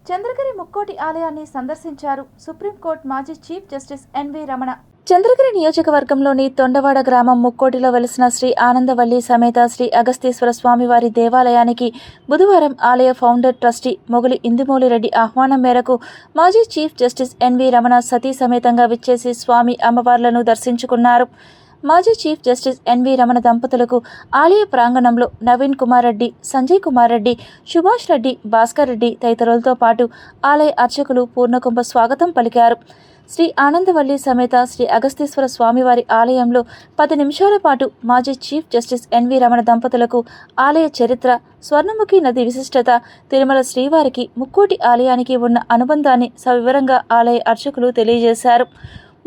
చంద్రగిరి ముక్కోటి ఆలయాన్ని సందర్శించారు సుప్రీంకోర్టు మాజీ chief justice N V Ramana. Chandragiri నియోజకవర్గంలోని తొండవాడ గ్రామం ముక్కోటిలో వెలిసిన శ్రీ ఆనందవల్లి సమేత శ్రీ అగస్తీశ్వర స్వామివారి దేవాలయానికి బుధవారం ఆలయ ఫౌండర్ ట్రస్టీ మొగలి ఇందుమూలిరెడ్డి ఆహ్వానం మేరకు మాజీ చీఫ్ జస్టిస్ ఎన్వి రమణ సతీ సమేతంగా విచ్చేసి స్వామి అమ్మవార్లను దర్శించుకున్నారు. మాజీ చీఫ్ జస్టిస్ ఎన్వి రమణ దంపతులకు ఆలయ ప్రాంగణంలో నవీన్ కుమార్ రెడ్డి, సంజయ్ కుమార్ రెడ్డి, సుభాష్ రెడ్డి, భాస్కర్ రెడ్డి తదితరులతో పాటు ఆలయ అర్చకులు పూర్ణకుంభ స్వాగతం పలికారు. శ్రీ ఆనందవల్లి సమేత శ్రీ అగస్తీశ్వర స్వామివారి ఆలయంలో 10 నిమిషాల పాటు మాజీ చీఫ్ జస్టిస్ ఎన్వి రమణ దంపతులకు ఆలయ చరిత్ర, స్వర్ణముఖి నది విశిష్టత, తిరుమల శ్రీవారికి ముక్కోటి ఆలయానికి ఉన్న అనుబంధాన్ని సవివరంగా ఆలయ అర్చకులు తెలియజేశారు.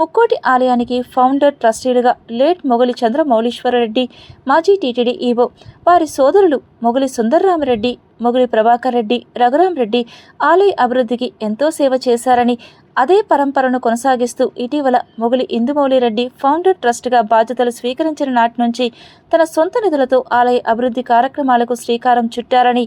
ముక్కోటి ఆలయానికి ఫౌండర్ ట్రస్టీలుగా లేట్ మొగలి చంద్రమౌళీశ్వరరెడ్డి, మాజీ టీటీడీ ఈవో, వారి సోదరులు మొగలి సుందర్రామరెడ్డి, మొగలి ప్రభాకర్ రెడ్డి, రఘురాం రెడ్డి ఆలయ అభివృద్ధికి ఎంతో సేవ చేశారని, అదే పరంపరను కొనసాగిస్తూ ఇటీవల మొగలి ఇందుమౌలిరెడ్డి ఫౌండర్ ట్రస్ట్గా బాధ్యతలు స్వీకరించిన నాటి నుంచి తన సొంత నిధులతో ఆలయ అభివృద్ధి కార్యక్రమాలకు శ్రీకారం చుట్టారని,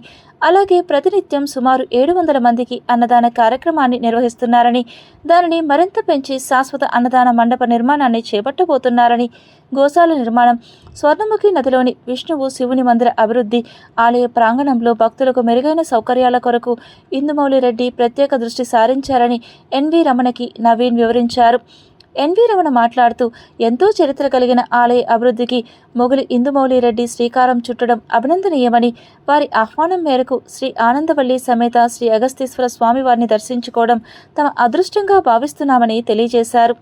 అలాగే ప్రతినిత్యం సుమారు 700 మందికి అన్నదాన కార్యక్రమాన్ని నిర్వహిస్తున్నారని, దానిని మరింత పెంచి శాశ్వత అన్నదాన మండప నిర్మాణాన్ని చేపట్టబోతున్నారని, గోశాల నిర్మాణం, స్వర్ణముఖి నదిలోని విష్ణువు శివుని మందిర అభివృద్ధి, ఆలయ ప్రాంగణంలో భక్తులకు మెరుగైన సౌకర్యాల కొరకు ఇందుమౌలిరెడ్డి ప్రత్యేక దృష్టి సారించారని ఎన్వి రమణకి నవీన్ వివరించారు. ఎన్వి రమణ మాట్లాడుతూ ఎంతో చరిత్ర కలిగిన ఆలయ అభివృద్ధికి మొగలి ఇందుమౌలిరెడ్డి శ్రీకారం చుట్టడం అభినందనీయమని, వారి ఆహ్వానం మేరకు శ్రీ ఆనందవల్లి సమేత శ్రీ అగస్తీశ్వర స్వామివారిని దర్శించుకోవడం తమ అదృష్టంగా భావిస్తున్నామని తెలియజేశారు.